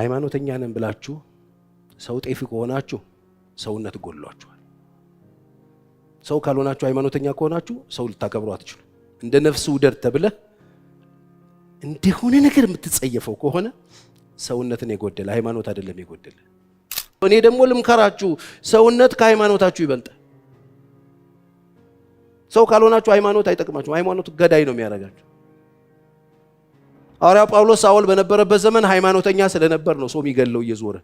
ሃይማኖተኛ ነን ብላችሁ ሰው ጤፍ ከሆናችሁ ሰውነት ጎሏችኋል። ሰው ካልሆናችሁ ሃይማኖተኛ ከሆናችሁ ሰው ልታከብሩ አትችሉ። እንደ ነፍስ ውደድ ተብለ እንደሆነ ነገር የምትጸየፈው ከሆነ ሰውነትን የጎደለ ሃይማኖት አይደለም የጎደለ። እኔ ደግሞ ልምከራችሁ ሰውነት ከሃይማኖታችሁ ይበልጣል። ሰው ካልሆናችሁ ሃይማኖት አይጠቅማችሁም። ሃይማኖት ገዳይ ነው የሚያደርጋችሁ። ሐዋርያው ጳውሎስ ሳውል በነበረበት ዘመን ሃይማኖተኛ ስለነበር ነው ሰው የሚገለው እየዞረ።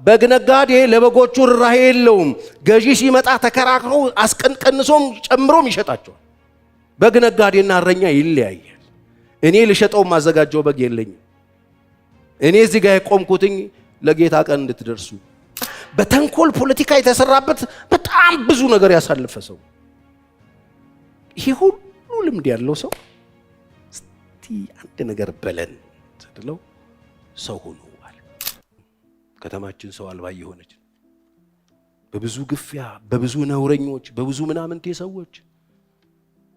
በግነጋዴ ለበጎቹ ርህራሄ የለውም። ገዢ ሲመጣ ተከራክሮ አስቀንቀንሶም ጨምሮም ይሸጣቸዋል። በግነጋዴና እረኛ ይለያያል። እኔ ልሸጠው ማዘጋጀው በግ የለኝም። እኔ እዚህ ጋር የቆምኩትኝ ለጌታ ቀን እንድትደርሱ። በተንኮል ፖለቲካ የተሰራበት በጣም ብዙ ነገር ያሳለፈ ሰው፣ ይሄ ሁሉ ልምድ ያለው ሰው እስቲ አንድ ነገር በለን ተደለው ሰው ሆኖ አለ። ከተማችን ሰው አልባ የሆነች በብዙ ግፊያ፣ በብዙ ነውረኞች፣ በብዙ ምናምንቴ ሰዎች፣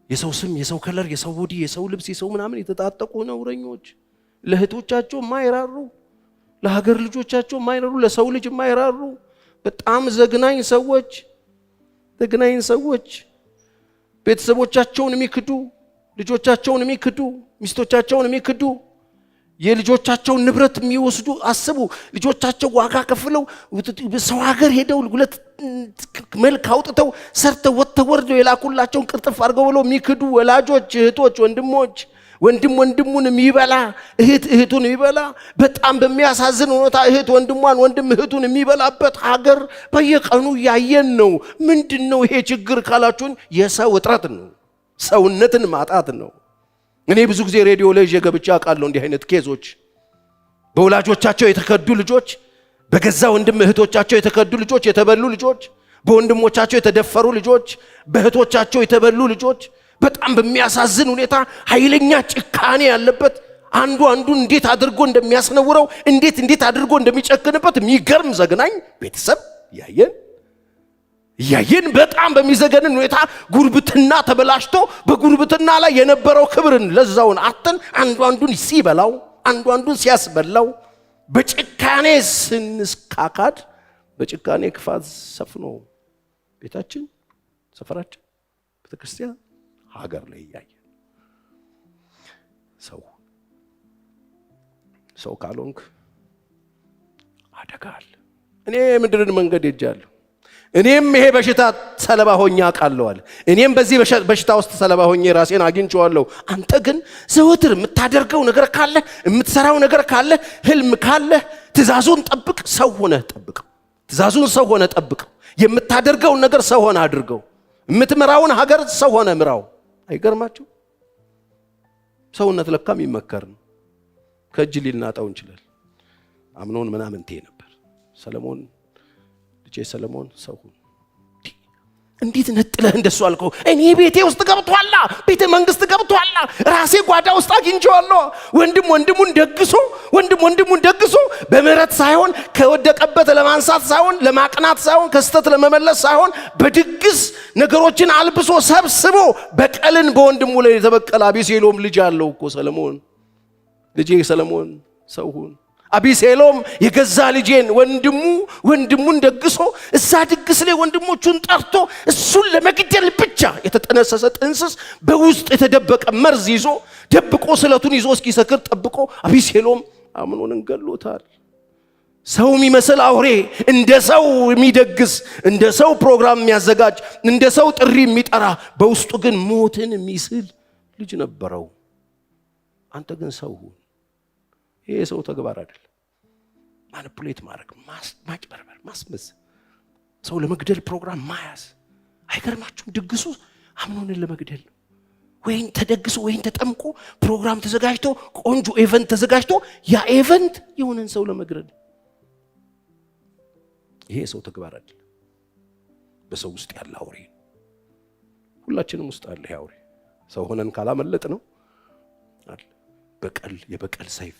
የሰው ስም፣ የሰው ከለር፣ የሰው ቦዲ፣ የሰው ልብስ፣ የሰው ምናምን የተጣጣቁ ነውረኞች፣ ለእህቶቻቸው የማይራሩ፣ ለሀገር ልጆቻቸው የማይራሩ፣ ለሰው ልጅ የማይራሩ በጣም ዘግናኝ ሰዎች ቤተሰቦቻቸውን የሚክዱ፣ ልጆቻቸውን የሚክዱ፣ ሚስቶቻቸውን የሚክዱ፣ የልጆቻቸውን ንብረት የሚወስዱ። አስቡ፣ ልጆቻቸው ዋጋ ከፍለው ሰው ሀገር ሄደው ሁለት መልክ አውጥተው ሰርተው ወጥተው ወርደው የላኩላቸውን ቅርጥፍ አድርገው ብለው የሚክዱ ወላጆች፣ እህቶች፣ ወንድሞች፣ ወንድም ወንድሙን የሚበላ፣ እህት እህቱን የሚበላ፣ በጣም በሚያሳዝን ሁኔታ እህት ወንድሟን፣ ወንድም እህቱን የሚበላበት ሀገር በየቀኑ ያየን ነው። ምንድነው ይሄ ችግር ካላችሁን የሰው እጥረት ነው። ሰውነትን ማጣት ነው። እኔ ብዙ ጊዜ ሬዲዮ ላይ ገብቻ አውቃለሁ እንዲህ አይነት ኬዞች። በወላጆቻቸው የተከዱ ልጆች፣ በገዛ ወንድም እህቶቻቸው የተከዱ ልጆች፣ የተበሉ ልጆች፣ በወንድሞቻቸው የተደፈሩ ልጆች፣ በእህቶቻቸው የተበሉ ልጆች፣ በጣም በሚያሳዝን ሁኔታ ኃይለኛ ጭካኔ ያለበት፣ አንዱ አንዱን እንዴት አድርጎ እንደሚያስነውረው፣ እንዴት አድርጎ እንደሚጨክንበት የሚገርም ዘግናኝ ቤተሰብ ያየን በጣም በሚዘገንን ሁኔታ ጉርብትና ተበላሽቶ በጉርብትና ላይ የነበረው ክብርን ለዛውን አጥተን አንዱ አንዱን ሲበላው፣ አንዱ አንዱን ሲያስበላው፣ በጭካኔ ስንስካካድ፣ በጭካኔ ክፋት ሰፍኖ ቤታችን፣ ሰፈራችን፣ ቤተክርስቲያን፣ ሀገር ላይ ያየን ሰው ካልሆንክ አደጋል። እኔ ምድርን መንገድ ሄጃለሁ። እኔም ይሄ በሽታ ሰለባ ሆኜ አውቃለሁ። እኔም በዚህ በሽታ ውስጥ ሰለባ ሆኜ ራሴን አግኝቼዋለሁ። አንተ ግን ዘወትር የምታደርገው ነገር ካለ፣ የምትሰራው ነገር ካለ፣ ህልም ካለ ትእዛዙን ጠብቅ፣ ሰው ሆነ ጠብቀው። ትእዛዙን ሰው ሆነ ጠብቀው። የምታደርገውን ነገር ሰው ሆነ አድርገው። የምትመራውን ሀገር ሰው ሆነ ምራው። አይገርማችሁ? ሰውነት ለካም ይመከር ነው። ከእጅ ሊናጣው እንችላል። አምኖን ምናምንቴ ነበር ሰለሞን፣ ልጄ ሰለሞን ሰው ሁን። እንዴት ነጥለህ እንደሱ አልከው? እኔ ቤቴ ውስጥ ገብቷላ፣ ቤተ መንግስት ገብቷላ፣ ራሴ ጓዳ ውስጥ አግኝቼዋለሁ። ወንድም ወንድሙን ደግሶ በምህረት ሳይሆን ከወደቀበት ለማንሳት ሳይሆን ለማቅናት ሳይሆን ከስተት ለመመለስ ሳይሆን በድግስ ነገሮችን አልብሶ ሰብስቦ በቀልን በወንድሙ ላይ የተበቀለ አቤሴሎም ልጅ አለው እኮ ሰለሞን። ልጄ ሰለሞን ሰው ሁን። አቤሴሎም የገዛ ልጄን ወንድሙን ደግሶ እዛ ድግስ ላይ ወንድሞቹን ጠርቶ እሱን ለመግደል ብቻ የተጠነሰሰ ጥንስስ በውስጥ የተደበቀ መርዝ ይዞ ደብቆ ስለቱን ይዞ እስኪሰክር ጠብቆ አቤሴሎም አምኖንን ገሎታል። ሰው የሚመስል አውሬ፣ እንደ ሰው የሚደግስ፣ እንደ ሰው ፕሮግራም የሚያዘጋጅ፣ እንደ ሰው ጥሪ የሚጠራ፣ በውስጡ ግን ሞትን የሚስል ልጅ ነበረው። አንተ ግን ሰው ሁን። ይሄ ሰው ተግባር አይደለም። ማኒፑሌት ማድረግ፣ ማጭበርበር፣ ማስመሰል፣ ሰው ለመግደል ፕሮግራም ማያዝ። አይገርማችሁም? ድግሱ አምኖንን ለመግደል ነው። ወይን ተደግሶ ወይን ተጠምቆ ፕሮግራም ተዘጋጅቶ ቆንጆ ኢቨንት ተዘጋጅቶ ያ ኢቨንት የሆነን ሰው ለመግደል። ይሄ ሰው ተግባር አይደለም። በሰው ውስጥ ያለ አውሬ፣ ሁላችንም ውስጥ አለ ይሄ አውሬ። ሰው ሆነን ካላመለጥ ነው አለ የበቀል ሰይፍ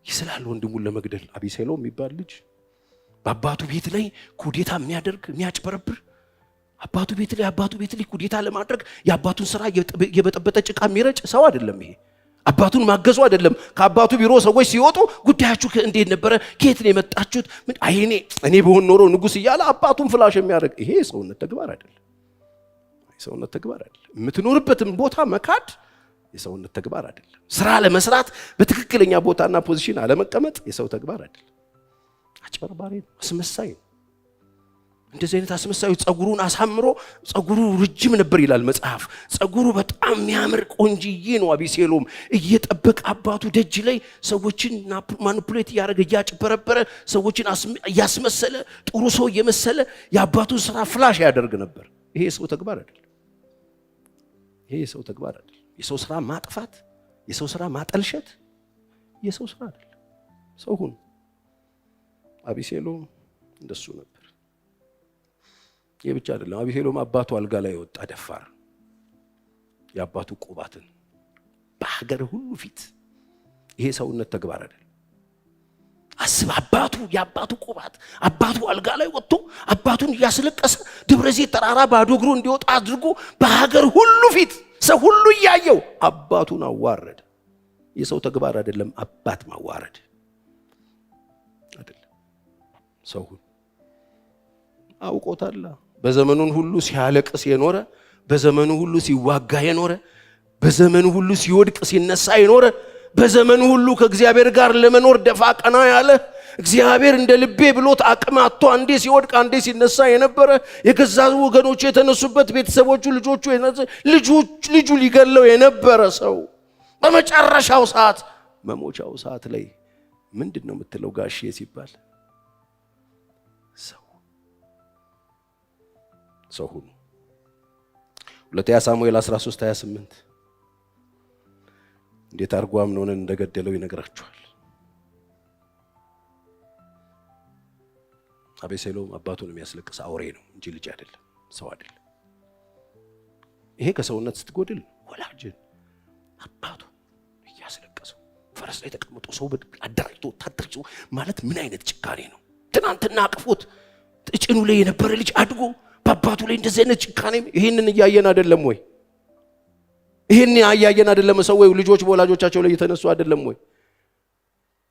ይስላል ወንድሙን ለመግደል። አቤሴሎም የሚባል ልጅ በአባቱ ቤት ላይ ኩዴታ የሚያደርግ የሚያጭበረብር፣ አባቱ ቤት ላይ ኩዴታ ለማድረግ የአባቱን ስራ የበጠበጠ ጭቃ የሚረጭ ሰው አይደለም። ይሄ አባቱን ማገዙ አይደለም። ከአባቱ ቢሮ ሰዎች ሲወጡ ጉዳያችሁ እንዴት ነበረ? ከየት ነው የመጣችሁት? ምን እኔ በሆን ኖሮ ንጉስ እያለ አባቱን ፍላሽ የሚያደርግ ይሄ የሰውነት ተግባር አይደለም። የሰውነት ተግባር አይደለም። የምትኖርበትን ቦታ መካድ የሰውነት ተግባር አይደለም። ስራ ለመስራት በትክክለኛ ቦታና ፖዚሽን አለመቀመጥ የሰው ተግባር አይደለም። አጭበርባሪ ነው፣ አስመሳይ ነው። እንደዚህ አይነት አስመሳዩ ጸጉሩን አሳምሮ ጸጉሩ ረጅም ነበር ይላል መጽሐፍ። ጸጉሩ በጣም የሚያምር ቆንጂዬ ነው። አቢሴሎም እየጠበቀ አባቱ ደጅ ላይ ሰዎችን ማኒፑሌት እያደረገ እያጭበረበረ ሰዎችን እያስመሰለ ጥሩ ሰው እየመሰለ የአባቱን ስራ ፍላሽ ያደርግ ነበር። ይሄ የሰው ተግባር አይደለም። ይሄ የሰው ተግባር አይደለም። የሰው ስራ ማጥፋት፣ የሰው ስራ ማጠልሸት የሰው ስራ አይደለም። ሰው ሁኑ። አቢሴሎም እንደሱ ነበር። ይህ ብቻ አይደለም። አቢሴሎም አባቱ አልጋ ላይ ወጣ ደፋር። የአባቱ ቁባትን በሀገር ሁሉ ፊት ይሄ ሰውነት ተግባር አይደለም። አስብ፣ የአባቱ ቁባት አባቱ አልጋ ላይ ወጥቶ አባቱን እያስለቀሰ ደብረ ዘይት ተራራ ባዶ እግሩ እንዲወጣ አድርጎ በሀገር ሁሉ ፊት ሰው ሁሉ እያየው አባቱን አዋረደ። የሰው ተግባር አይደለም አባት ማዋረድ አይደለም። ሰው አውቆታል። በዘመኑን ሁሉ ሲያለቅስ የኖረ፣ በዘመኑ ሁሉ ሲዋጋ የኖረ፣ በዘመኑ ሁሉ ሲወድቅ ሲነሳ የኖረ፣ በዘመኑ ሁሉ ከእግዚአብሔር ጋር ለመኖር ደፋ ቀና ያለ፣ እግዚአብሔር እንደ ልቤ ብሎት አቅም አጥቶ አንዴ ሲወድቅ አንዴ ሲነሳ የነበረ፣ የገዛ ወገኖቹ የተነሱበት ቤተሰቦቹ ልጁ ሊገለው የነበረ ሰው በመጨረሻው ሰዓት መሞቻው ሰዓት ላይ ምንድነው የምትለው ጋሼ ሲባል ሰው ሁኑ። ሁለተኛ ሳሙኤል 13:28 እንዴት አርጎ አምኖንን እንደገደለው ይነግራቸዋል። አቤሴሎም አባቱን የሚያስለቅስ አውሬ ነው እንጂ ልጅ አይደለም፣ ሰው አይደለም። ይሄ ከሰውነት ስትጎድል ወላጅን አባቱ እያስለቀሰው ፈረስ ላይ ተቀምጦ ሰው አደራጅቶ ታድርጆ ማለት ምን አይነት ጭካኔ ነው? ትናንትና አቅፎት ጭኑ ላይ የነበረ ልጅ አድጎ በአባቱ ላይ እንደዚህ አይነት ጭካኔ። ይሄንን እያየን አይደለም ወይ? ይሄን እያየን አይደለም? ሰው ወይ ልጆች በወላጆቻቸው ላይ የተነሱ አይደለም ወይ?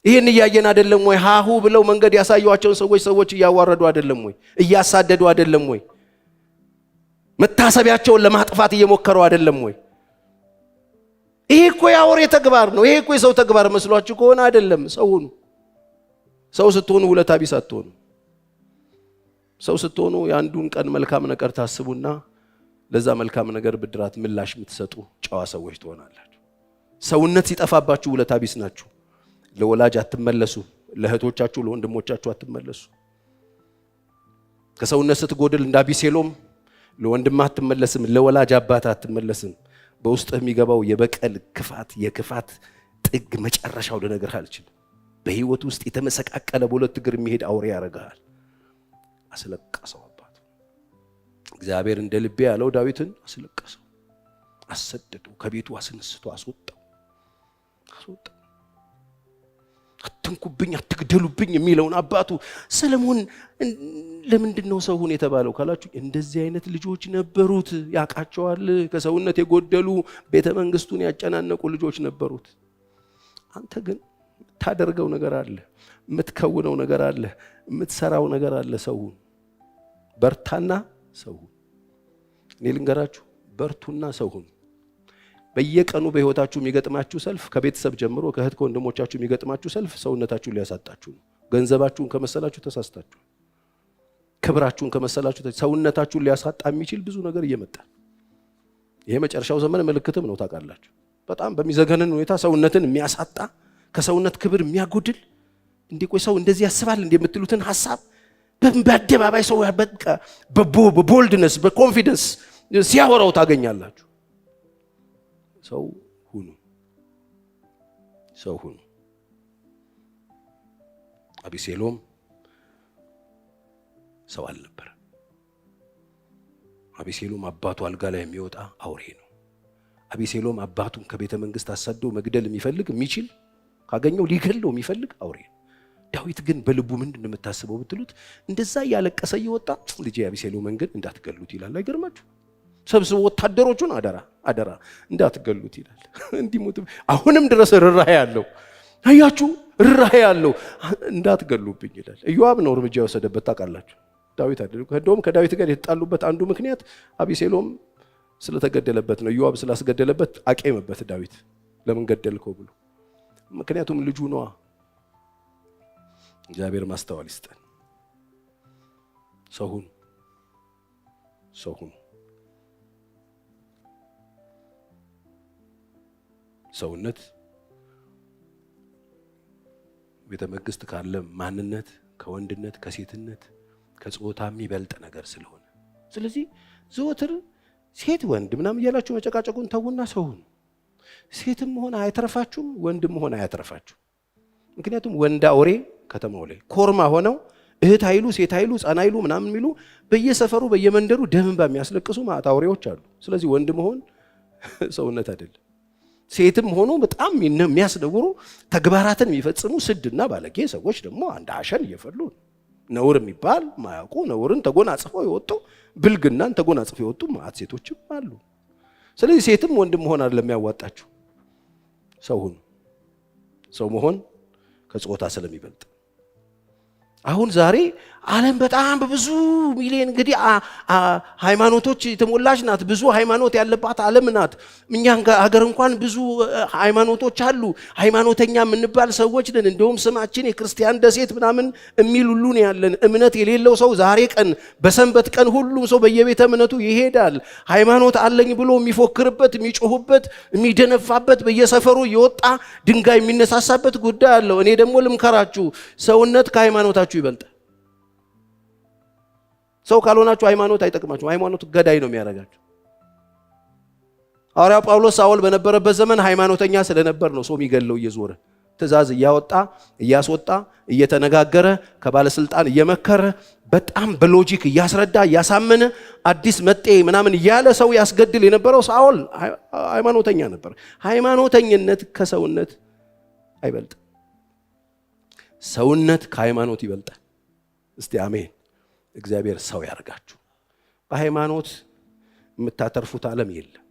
ይሄን እያየን አይደለም ወይ? ሃሁ ብለው መንገድ ያሳዩዋቸውን ሰዎች እያዋረዱ አይደለም ወይ? እያሳደዱ አይደለም ወይ? መታሰቢያቸውን ለማጥፋት እየሞከሩ አይደለም ወይ? ይሄ እኮ የአውሬ ተግባር ነው። ይሄ እኮ የሰው ተግባር መስሏችሁ ከሆነ አይደለም። ሰው ሁኑ። ሰው ስትሆኑ ውለታ ቢስ አትሆኑ። ሰው ስትሆኑ የአንዱን ቀን መልካም ነገር ታስቡና ለዛ መልካም ነገር ብድራት ምላሽ የምትሰጡ ጨዋ ሰዎች ትሆናላችሁ። ሰውነት ሲጠፋባችሁ ውለታ ቢስ ናችሁ። ለወላጅ አትመለሱ፣ ለእህቶቻችሁ ለወንድሞቻችሁ አትመለሱ። ከሰውነት ስትጎድል እንደ አቢሴሎም ለወንድምህ አትመለስም፣ ለወላጅ አባት አትመለስም። በውስጥህ የሚገባው የበቀል ክፋት፣ የክፋት ጥግ መጨረሻው ልነግርህ አልችልም። በህይወት ውስጥ የተመሰቃቀለ በሁለት እግር የሚሄድ አውሬ ያደርጋል። አስለቀሰው አባቱ። እግዚአብሔር እንደ ልቤ ያለው ዳዊትን አስለቀሰው፣ አሰደደው፣ ከቤቱ አስነስቶ አስወጣው። አትንኩብኝ፣ አትግደሉብኝ የሚለውን አባቱ ሰለሞን ለምንድን ነው ሰው ሁን የተባለው ካላችሁ፣ እንደዚህ አይነት ልጆች ነበሩት። ያውቃቸዋል። ከሰውነት የጎደሉ ቤተ መንግስቱን ያጨናነቁ ልጆች ነበሩት። አንተ ግን ታደርገው ነገር አለ፣ የምትከውነው ነገር አለ፣ የምትሰራው ነገር አለ። ሰው በርታና ሰው እኔ ልንገራችሁ፣ በርቱና ሰው ሁኑ። በየቀኑ በህይወታችሁ የሚገጥማችሁ ሰልፍ ከቤተሰብ ጀምሮ ከእህት ከወንድሞቻችሁ የሚገጥማችሁ ሰልፍ ሰውነታችሁን ሊያሳጣችሁ ነው። ገንዘባችሁን ከመሰላችሁ ተሳስታችሁ፣ ክብራችሁን ከመሰላችሁ ሰውነታችሁን ሊያሳጣ የሚችል ብዙ ነገር እየመጣ። ይሄ መጨረሻው ዘመን ምልክትም ነው ታውቃላችሁ። በጣም በሚዘገነን ሁኔታ ሰውነትን የሚያሳጣ ከሰውነት ክብር የሚያጎድል እንዴ ቆይ ሰው እንደዚህ ያስባል እንዴ የምትሉትን ሐሳብ በአደባባይ ሰው በቃ በቦልድነስ በኮንፊደንስ ሲያወራው ታገኛላችሁ። ሰው ሁኑ፣ ሰው ሁኑ። አቢሴሎም ሰው አልነበረ። አቢሴሎም አባቱ አልጋ ላይ የሚወጣ አውሬ ነው። አቢሴሎም አባቱን ከቤተ መንግስት አሳዶ መግደል የሚችል ካገኘው ሊገለው የሚፈልግ አውሬ ነው። ዳዊት ግን በልቡ ምንድን ነው የምታስበው ብትሉት፣ እንደዛ ያለቀሰ እየወጣ ልጄ አቢሴሎምን ግን እንዳትገሉት ይላል። አይገርማችሁ? ሰብስቦ ወታደሮቹን አደራ እንዳትገሉት ይላል። እንዲሞት አሁንም ድረስ ርራሄ ያለው አያችሁ፣ ርራሄ ያለው እንዳትገሉብኝ ይላል። ኢዮአብ ነው እርምጃ የወሰደበት ታውቃላችሁ። ዳዊት አይደለም። እንደውም ከዳዊት ጋር የተጣሉበት አንዱ ምክንያት አቢሴሎም ስለተገደለበት ነው። ኢዮአብ ስላስገደለበት አቄመበት ዳዊት፣ ለምን ገደልከው ብሎ። ምክንያቱም ልጁ ነዋ። እግዚአብሔር ማስተዋል ይስጠን። ሰው ሁኑ። ሰውነት ቤተ መንግስት ካለ ማንነት ከወንድነት ከሴትነት ከጾታ የሚበልጥ ነገር ስለሆነ፣ ስለዚህ ዘወትር ሴት ወንድ ምናምን እያላችሁ መጨቃጨቁን ተውና ሰው ሁኑ። ሴትም ሆነ አያተርፋችሁም፣ ወንድም ሆነ አያተርፋችሁም። ምክንያቱም ወንድ አውሬ ከተማው ላይ ኮርማ ሆነው እህት ኃይሉ ሴት ኃይሉ ሕፃን ኃይሉ ምናምን የሚሉ በየሰፈሩ በየመንደሩ ደምን በሚያስለቅሱ ማዕት አውሬዎች አሉ። ስለዚህ ወንድ መሆን ሰውነት አይደለም። ሴትም ሆኖ በጣም የሚያስነውሩ ተግባራትን የሚፈጽሙ ስድና ባለጌ ሰዎች ደግሞ አንድ አሸን እየፈሉ ነውር የሚባል ማያውቁ ነውርን ተጎናጽፈው የወጡ ብልግናን ተጎናጽፈው የወጡ ማዕት ሴቶችም አሉ። ስለዚህ ሴትም ወንድም መሆን አይደለም የሚያዋጣችሁ፣ ሰው ሁኑ። ሰው መሆን ከጾታ ስለሚበልጥ አሁን ዛሬ ዓለም በጣም በብዙ ሚሊዮን እንግዲህ ሃይማኖቶች የተሞላች ናት። ብዙ ሃይማኖት ያለባት ዓለም ናት። እኛ ሀገር እንኳን ብዙ ሃይማኖቶች አሉ። ሃይማኖተኛ የምንባል ሰዎች ነን። እንደውም ስማችን የክርስቲያን ደሴት ምናምን የሚል ሁሉ ነው ያለን። እምነት የሌለው ሰው ዛሬ ቀን በሰንበት ቀን ሁሉም ሰው በየቤተ እምነቱ ይሄዳል። ሃይማኖት አለኝ ብሎ የሚፎክርበት፣ የሚጮህበት፣ የሚደነፋበት በየሰፈሩ የወጣ ድንጋይ የሚነሳሳበት ጉዳይ አለው። እኔ ደግሞ ልምከራችሁ፣ ሰውነት ከሃይማኖታችሁ ይበልጣል። ሰው ካልሆናችሁ ሃይማኖት አይጠቅማችሁ። ሃይማኖት ገዳይ ነው የሚያደርጋችሁ። ሐዋርያው ጳውሎስ ሳውል በነበረበት ዘመን ሃይማኖተኛ ስለነበር ነው ሰው የሚገለው እየዞረ ትእዛዝ እያወጣ እያስወጣ እየተነጋገረ ከባለስልጣን እየመከረ በጣም በሎጂክ እያስረዳ እያሳመነ አዲስ መጤ ምናምን እያለ ሰው ያስገድል የነበረው ሳውል ሃይማኖተኛ ነበር። ሃይማኖተኝነት ከሰውነት አይበልጥ። ሰውነት ከሃይማኖት ይበልጣል። እስቲ አሜን። እግዚአብሔር ሰው ያርጋችሁ። በሃይማኖት የምታተርፉት ዓለም የለም።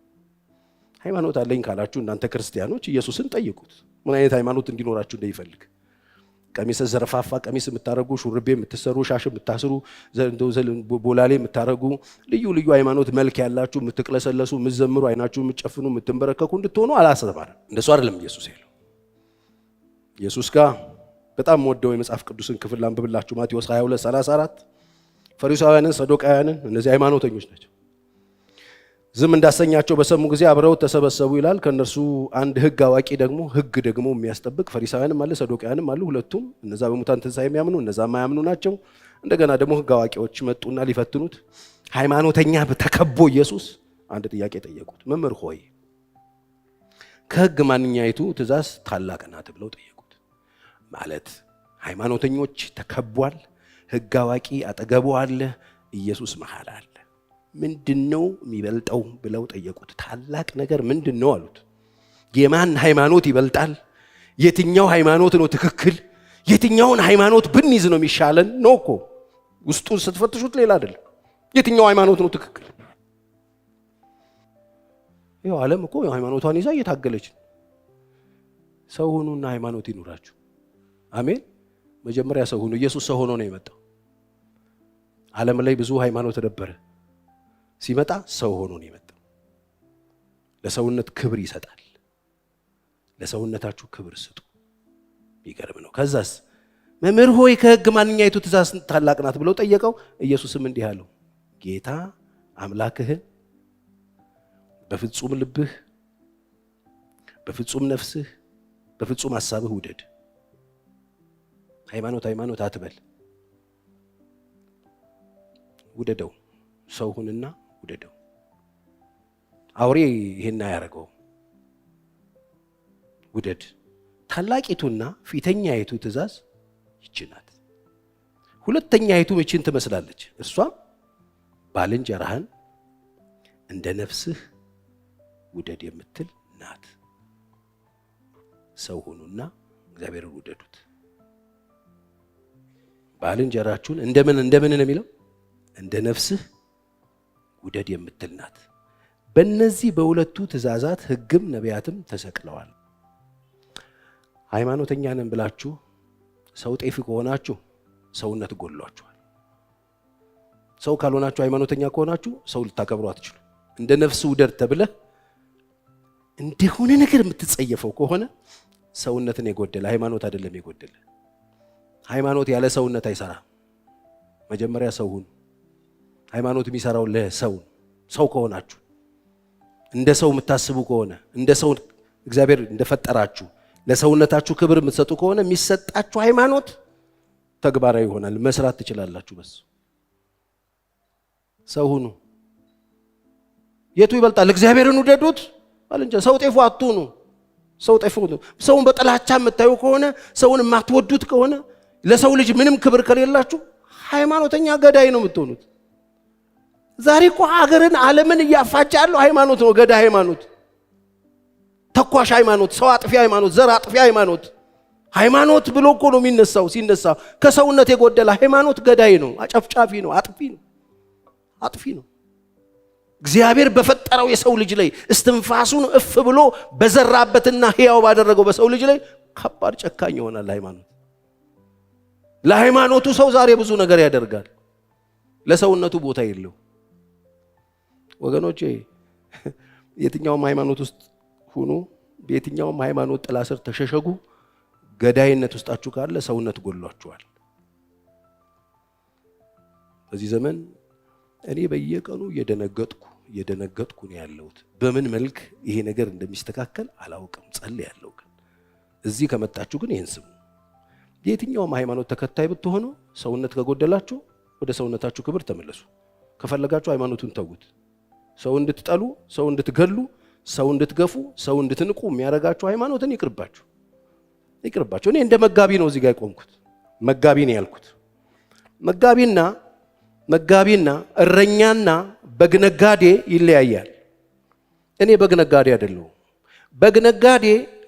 ሃይማኖት አለኝ ካላችሁ እናንተ ክርስቲያኖች ኢየሱስን ጠይቁት ምን አይነት ሃይማኖት እንዲኖራችሁ እንደይፈልግ። ቀሚስ ዘርፋፋ ቀሚስ የምታረጉ፣ ሹርቤ የምትሰሩ፣ ሻሽ የምታስሩ፣ ቦላሌ የምታረጉ፣ ልዩ ልዩ ሃይማኖት መልክ ያላችሁ፣ የምትቅለሰለሱ፣ የምትዘምሩ፣ አይናችሁ የምትጨፍኑ፣ የምትንበረከኩ እንድትሆኑ አላስተማረም። እንደሱ አይደለም ኢየሱስ ያለው። ኢየሱስ ጋር በጣም ወደው የመጽሐፍ ቅዱስን ክፍል አንብብላችሁ ማቴዎስ 22:34 ፈሪሳውያንን ሰዶቃውያንን እነዚህ ሃይማኖተኞች ናቸው ዝም እንዳሰኛቸው በሰሙ ጊዜ አብረው ተሰበሰቡ ይላል። ከነርሱ አንድ ሕግ አዋቂ ደግሞ ሕግ ደግሞ የሚያስጠብቅ ፈሪሳውያንም አለ ሰዶቃውያንም አሉ። ሁለቱም እነዛ በሙታን ትንሣኤ የሚያምኑ እነዛ የማያምኑ ናቸው። እንደገና ደግሞ ሕግ አዋቂዎች መጡና ሊፈትኑት ሃይማኖተኛ ተከቦ ኢየሱስ አንድ ጥያቄ ጠየቁት። መምህር ሆይ ከሕግ ማንኛይቱ ትእዛዝ ታላቅ ናት ብለው ጠየቁት። ማለት ሃይማኖተኞች ተከቧል፣ ሕግ አዋቂ አጠገቡ አለ፣ ኢየሱስ መሃል አለ። ምንድነው የሚበልጠው ብለው ጠየቁት። ታላቅ ነገር ምንድነው አሉት። የማን ሃይማኖት ይበልጣል? የትኛው ሃይማኖት ነው ትክክል? የትኛውን ሃይማኖት ብንይዝ ነው የሚሻለን? ነው እኮ ውስጡን ስትፈትሹት ሌላ አይደለም። የትኛው ሃይማኖት ነው ትክክል? ይኸው ዓለም እኮ ሃይማኖቷን ይዛ እየታገለች ነው። ሰው ሁኑና ሃይማኖት ይኑራችሁ። አሜን። መጀመሪያ ሰው ሁኑ። ኢየሱስ ሰው ሆኖ ነው የመጣው። ዓለም ላይ ብዙ ሃይማኖት ነበረ። ሲመጣ ሰው ሆኖ ነው የመጣው። ለሰውነት ክብር ይሰጣል። ለሰውነታችሁ ክብር ስጡ። ይገርም ነው። ከዛስ መምህር ሆይ ከሕግ ማንኛይቱ ትእዛዝ ታላቅ ናት ብለው ጠየቀው። ኢየሱስም እንዲህ አለው፣ ጌታ አምላክህን በፍጹም ልብህ፣ በፍጹም ነፍስህ፣ በፍጹም ሐሳብህ ውደድ። ሃይማኖት አትበል፣ ውደደው። ሰው ሁንና ውደደው። አውሬ ይሄን ያደረገው ውደድ። ታላቂቱና ፊተኛይቱ ትእዛዝ ይህች ናት። ሁለተኛይቱ እችን ትመስላለች። እርሷም ባልንጀራህን እንደ ነፍስህ ውደድ የምትል ናት። ሰው ሁኑና እግዚአብሔርን ውደዱት። ባልንጀራችሁን እንደምን ነው የሚለው? እንደ ነፍስህ ውደድ የምትል ናት። በእነዚህ በሁለቱ ትእዛዛት ሕግም ነቢያትም ተሰቅለዋል። ሃይማኖተኛ ነን ብላችሁ ሰው ጤፍ ከሆናችሁ ሰውነት ጎድሏችኋል። ሰው ካልሆናችሁ ሃይማኖተኛ ከሆናችሁ ሰው ልታከብሩ አትችሉ። እንደ ነፍስ ውደድ ተብለህ እንደሆነ ነገር የምትጸየፈው ከሆነ ሰውነትን የጎደለ ሃይማኖት አይደለም የጎደለ። ሃይማኖት ያለ ሰውነት አይሰራም። መጀመሪያ ሰው ሁኑ። ሃይማኖት የሚሰራው ለሰው ሰው ከሆናችሁ እንደ ሰው የምታስቡ ከሆነ እንደ ሰው እግዚአብሔር እንደፈጠራችሁ ለሰውነታችሁ ክብር የምትሰጡ ከሆነ የሚሰጣችሁ ሃይማኖት ተግባራዊ ይሆናል። መስራት ትችላላችሁ። በስ ሰው ሁኑ። የቱ ይበልጣል? እግዚአብሔርን ውደዱት አለንጀ ሰው ጤፉ አትሁኑ። ሰው ጤፉ ሰውን በጥላቻ የምታዩ ከሆነ ሰውን የማትወዱት ከሆነ ለሰው ልጅ ምንም ክብር ከሌላችሁ ሃይማኖተኛ ገዳይ ነው የምትሆኑት። ዛሬ እኮ ሀገርን ዓለምን እያፋጨ ያለው ሃይማኖት ነው። ገዳይ ሃይማኖት፣ ተኳሽ ሃይማኖት፣ ሰው አጥፊ ሃይማኖት፣ ዘር አጥፊ ሃይማኖት። ሃይማኖት ብሎ እኮ ነው የሚነሳው። ሲነሳ ከሰውነት የጎደለ ሃይማኖት ገዳይ ነው፣ አጨፍጫፊ ነው፣ አጥፊ ነው። እግዚአብሔር በፈጠረው የሰው ልጅ ላይ እስትንፋሱን እፍ ብሎ በዘራበትና ሕያው ባደረገው በሰው ልጅ ላይ ከባድ ጨካኝ ይሆናል ሃይማኖት። ለሃይማኖቱ ሰው ዛሬ ብዙ ነገር ያደርጋል፣ ለሰውነቱ ቦታ የለው። ወገኖቼ የትኛውም ሃይማኖት ውስጥ ሁኑ፣ በየትኛውም ሃይማኖት ጥላ ስር ተሸሸጉ፣ ገዳይነት ውስጣችሁ ካለ ሰውነት ጎድሏችኋል። በዚህ ዘመን እኔ በየቀኑ እየደነገጥኩ ነው ያለሁት። በምን መልክ ይሄ ነገር እንደሚስተካከል አላውቅም። ጸልያለሁ። ግን እዚህ ከመጣችሁ ግን ይሄን ስሙ። የትኛውም ሃይማኖት ተከታይ ብትሆኑ ሰውነት ከጎደላችሁ ወደ ሰውነታችሁ ክብር ተመለሱ። ከፈለጋችሁ ሃይማኖቱን ተውት። ሰው እንድትጠሉ፣ ሰው እንድትገሉ፣ ሰው እንድትገፉ፣ ሰው እንድትንቁ የሚያረጋችሁ ሃይማኖትን ይቅርባችሁ። እኔ እንደ መጋቢ ነው እዚህ ጋር የቆምኩት። መጋቢ ነው ያልኩት። መጋቢና እረኛና በግነጋዴ ይለያያል። እኔ በግነጋዴ አይደለሁም። በግነጋዴ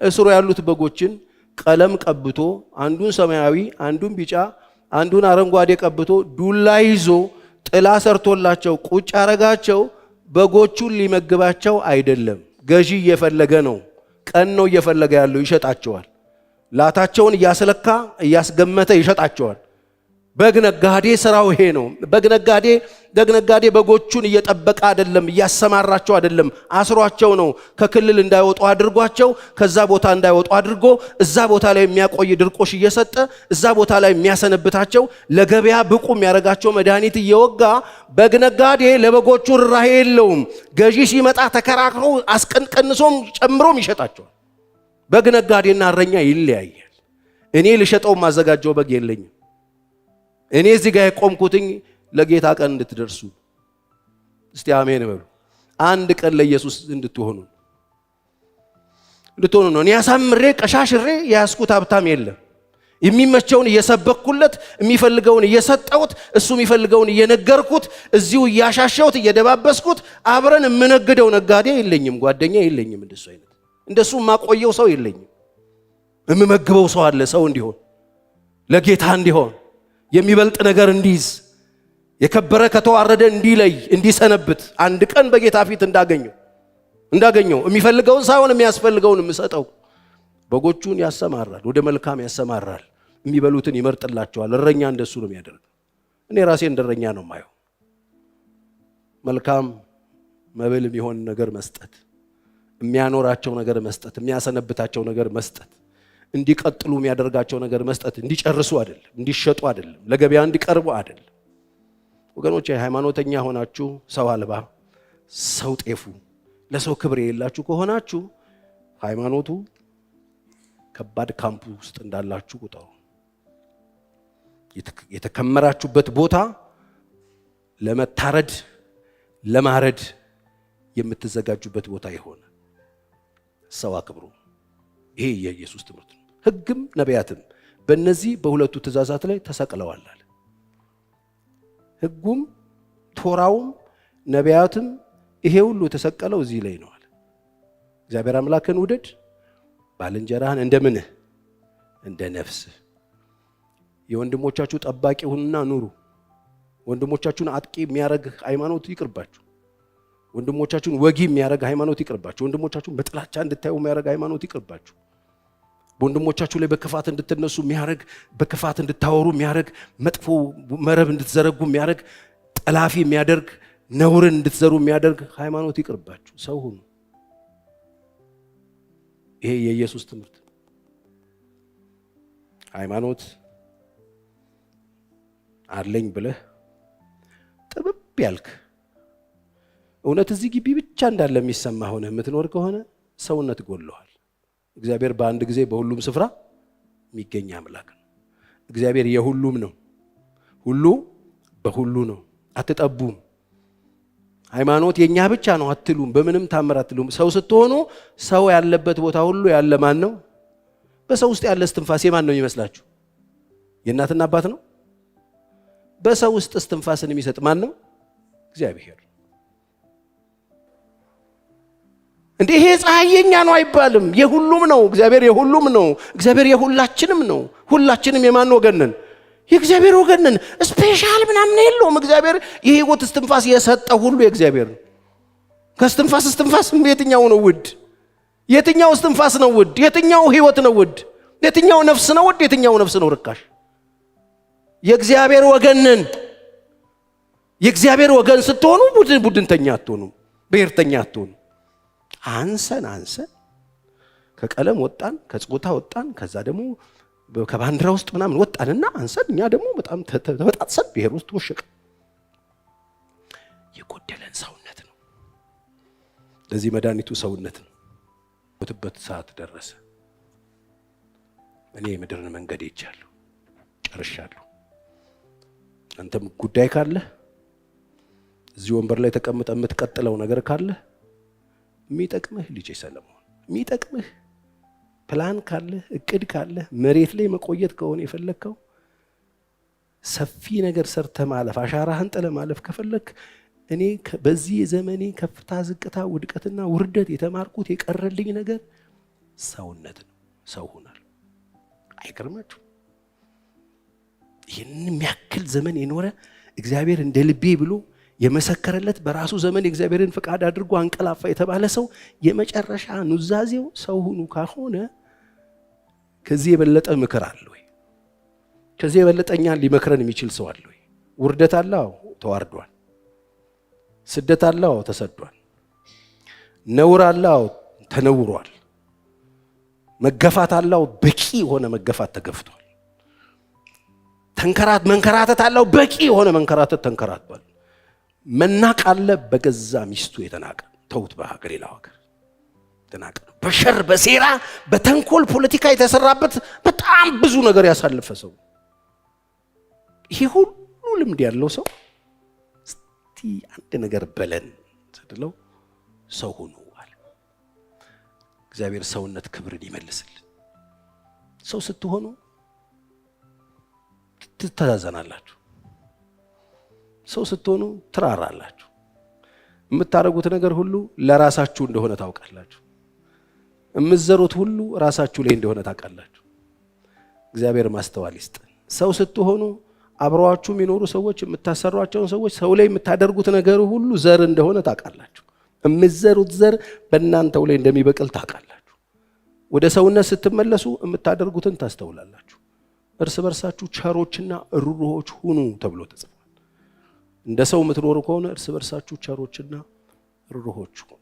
እስሩ ያሉት በጎችን ቀለም ቀብቶ አንዱን ሰማያዊ፣ አንዱን ቢጫ፣ አንዱን አረንጓዴ ቀብቶ ዱላ ይዞ ጥላ ሰርቶላቸው ቁጭ አረጋቸው። በጎቹን ሊመግባቸው አይደለም። ገዢ እየፈለገ ነው። ቀን ነው እየፈለገ ያለው። ይሸጣቸዋል። ላታቸውን እያስለካ እያስገመተ ይሸጣቸዋል። በግነጋዴ ስራው ይሄ ነው። በግነጋዴ በጎቹን እየጠበቀ አይደለም፣ እያሰማራቸው አይደለም፣ አስሯቸው ነው። ከክልል እንዳይወጡ አድርጓቸው፣ ከዛ ቦታ እንዳይወጡ አድርጎ እዛ ቦታ ላይ የሚያቆይ ድርቆሽ እየሰጠ እዛ ቦታ ላይ የሚያሰነብታቸው፣ ለገበያ ብቁ የሚያረጋቸው መድኃኒት እየወጋ በግነጋዴ ለበጎቹ ርራሄ የለውም። ገዢ ሲመጣ ተከራክሮ አስቀንሶም ጨምሮም ይሸጣቸዋል። በግነጋዴና እረኛ ይለያያል። እኔ ልሸጠው ማዘጋጀው በግ የለኝም። እኔ እዚህ ጋር የቆምኩትኝ ለጌታ ቀን እንድትደርሱ። እስቲ አሜን በሉ። አንድ ቀን ለኢየሱስ እንድትሆኑ ነው። እኔ አሳምሬ ቀሻሽሬ ያስኩት ሀብታም የለም። የሚመቸውን እየሰበኩለት፣ የሚፈልገውን እየሰጠሁት፣ እሱ የሚፈልገውን እየነገርኩት፣ እዚሁ እያሻሸሁት እየደባበስኩት አብረን የምነግደው ነጋዴ የለኝም፣ ጓደኛ የለኝም። እንደሱ አይነት እንደሱ ማቆየው ሰው የለኝም። የምመግበው ሰው አለ። ሰው እንዲሆን ለጌታ እንዲሆን የሚበልጥ ነገር እንዲይዝ የከበረ ከተዋረደ እንዲለይ እንዲሰነብት አንድ ቀን በጌታ ፊት እንዳገኘው የሚፈልገውን ሳይሆን የሚያስፈልገውን የምሰጠው። በጎቹን ያሰማራል፣ ወደ መልካም ያሰማራል፣ የሚበሉትን ይመርጥላቸዋል። እረኛ እንደሱ ነው የሚያደርገው። እኔ ራሴ እንደረኛ ነው የማየው። መልካም መብል የሚሆን ነገር መስጠት፣ የሚያኖራቸው ነገር መስጠት፣ የሚያሰነብታቸው ነገር መስጠት፣ እንዲቀጥሉ የሚያደርጋቸው ነገር መስጠት። እንዲጨርሱ አይደለም፣ እንዲሸጡ አይደለም፣ ለገበያ እንዲቀርቡ አይደለም። ወገኖቼ ሃይማኖተኛ ሆናችሁ ሰው አልባ፣ ሰው ጤፉ፣ ለሰው ክብር የሌላችሁ ከሆናችሁ ሃይማኖቱ ከባድ ካምፕ ውስጥ እንዳላችሁ ቁጠሩ። የተከመራችሁበት ቦታ ለመታረድ ለማረድ የምትዘጋጁበት ቦታ ይሆነ። ሰው አክብሩ። ይሄ የኢየሱስ ትምህርት ነው። ሕግም ነቢያትም በእነዚህ በሁለቱ ትእዛዛት ላይ ተሰቅለዋል አለ። ሕጉም ቶራውም ነቢያትም ይሄ ሁሉ የተሰቀለው እዚህ ላይ ነው አለ። እግዚአብሔር አምላክን ውደድ፣ ባልንጀራህን እንደምንህ እንደ ነፍስህ። የወንድሞቻችሁ ጠባቂ ሁኑና ኑሩ። ወንድሞቻችሁን አጥቂ የሚያረግ ሃይማኖት ይቅርባችሁ። ወንድሞቻችሁን ወጊ የሚያደርግ ሃይማኖት ይቅርባችሁ። ወንድሞቻችሁን በጥላቻ እንድታዩ የሚያደርግ ሃይማኖት ይቅርባችሁ። በወንድሞቻችሁ ላይ በክፋት እንድትነሱ የሚያደርግ፣ በክፋት እንድታወሩ የሚያደርግ፣ መጥፎ መረብ እንድትዘረጉ የሚያደርግ፣ ጠላፊ የሚያደርግ፣ ነውርን እንድትዘሩ የሚያደርግ ሃይማኖት ይቅርባችሁ። ሰው ሁኑ። ይሄ የኢየሱስ ትምህርት። ሃይማኖት አለኝ ብለህ ጥብብ ያልክ እውነት እዚህ ግቢ ብቻ እንዳለ የሚሰማ ሆነ የምትኖር ከሆነ ሰውነት ጎልሏል። እግዚአብሔር በአንድ ጊዜ በሁሉም ስፍራ የሚገኝ አምላክ ነው። እግዚአብሔር የሁሉም ነው። ሁሉ በሁሉ ነው። አትጠቡም። ሃይማኖት የኛ ብቻ ነው አትሉም። በምንም ታምር አትሉም። ሰው ስትሆኑ ሰው ያለበት ቦታ ሁሉ ያለ ማን ነው? በሰው ውስጥ ያለ እስትንፋስ የማን ነው ይመስላችሁ? የእናትና አባት ነው? በሰው ውስጥ እስትንፋስን የሚሰጥ ማን ነው? እግዚአብሔር። እንዴ ይሄ ፀሐይ የኛ ነው አይባልም። የሁሉም ነው። እግዚአብሔር የሁሉም ነው። እግዚአብሔር የሁላችንም ነው። ሁላችንም የማን ወገን ነን? የእግዚአብሔር ወገን ነን። ስፔሻል ምናምን የለውም። እግዚአብሔር የህይወት እስትንፋስ የሰጠ ሁሉ የእግዚአብሔር ነው። ከእስትንፋስ እስትንፋስ የትኛው ነው ውድ? የትኛው እስትንፋስ ነው ውድ? የትኛው ህይወት ነው ውድ? የትኛው ነፍስ ነው ውድ? የትኛው ነፍስ ነው ርካሽ? የእግዚአብሔር ወገን ነን። የእግዚአብሔር ወገን ስትሆኑ ቡድንተኛ አትሆኑ፣ ብሔርተኛ አትሆኑ። አንሰን ከቀለም ወጣን፣ ከጾታ ወጣን፣ ከዛ ደግሞ ከባንዲራ ውስጥ ምናምን ወጣንና አንሰን እኛ ደግሞ በጣም ተበጣጥሰን ብሔር ውስጥ ወሸቀ። የጎደለን ሰውነት ነው። ለዚህ መድኃኒቱ ሰውነት ነው። ወጥበት ሰዓት ደረሰ። እኔ የምድርን መንገድ ሄጃለሁ፣ ጨርሻለሁ። አንተም ጉዳይ ካለ እዚህ ወንበር ላይ ተቀምጠ የምትቀጥለው ነገር ካለ የሚጠቅምህ ልጄ ሰለሞን፣ የሚጠቅምህ ፕላን ካለ እቅድ ካለ መሬት ላይ መቆየት ከሆነ የፈለከው ሰፊ ነገር ሰርተ ማለፍ አሻራህን ጥለ ማለፍ ከፈለክ እኔ በዚህ ዘመኔ ከፍታ ዝቅታ ውድቀትና ውርደት የተማርኩት የቀረልኝ ነገር ሰውነት ነው። ሰው ሆናል። አይገርማችሁ? ይህንን የሚያክል ዘመን የኖረ እግዚአብሔር እንደ ልቤ ብሎ የመሰከረለት በራሱ ዘመን የእግዚአብሔርን ፍቃድ አድርጎ አንቀላፋ የተባለ ሰው የመጨረሻ ኑዛዜው ሰው ሁኑ ካሆነ ከዚህ የበለጠ ምክር አለ ወይ? ከዚህ የበለጠኛ ሊመክረን የሚችል ሰው አለ ወይ? ውርደት አለው፣ ተዋርዷል። ስደት አለው፣ ተሰዷል። ነውር አለው፣ ተነውሯል። መገፋት አለው፣ በቂ የሆነ መገፋት ተገፍቷል። መንከራተት አለው፣ በቂ የሆነ መንከራተት ተንከራቷል። መናቅ አለ፣ በገዛ ሚስቱ የተናቀ ተውት። በሌላው ሀገር ተናቀ። በሸር በሴራ በተንኮል ፖለቲካ የተሰራበት በጣም ብዙ ነገር ያሳለፈ ሰው። ይሄ ሁሉ ልምድ ያለው ሰው እስቲ አንድ ነገር በለን ተድለው ሰው ሆኖ አለ። እግዚአብሔር ሰውነት ክብርን ይመልስልን። ሰው ስትሆኑ ትተዛዘናላችሁ። ሰው ስትሆኑ ትራራላችሁ። የምታደርጉት ነገር ሁሉ ለራሳችሁ እንደሆነ ታውቃላችሁ። የምትዘሩት ሁሉ ራሳችሁ ላይ እንደሆነ ታውቃላችሁ። እግዚአብሔር ማስተዋል ይስጠን። ሰው ስትሆኑ አብረዋችሁ የሚኖሩ ሰዎች፣ የምታሰሯቸውን ሰዎች፣ ሰው ላይ የምታደርጉት ነገር ሁሉ ዘር እንደሆነ ታውቃላችሁ። የምትዘሩት ዘር በእናንተው ላይ እንደሚበቅል ታውቃላችሁ። ወደ ሰውነት ስትመለሱ የምታደርጉትን ታስተውላላችሁ። እርስ በርሳችሁ ቸሮችና ሩሩሆች ሁኑ ተብሎ ተጽፏል። እንደ ሰው የምትኖሩ ከሆነ እርስ በርሳችሁ ቸሮችና ሩሩሆች ሁኑ።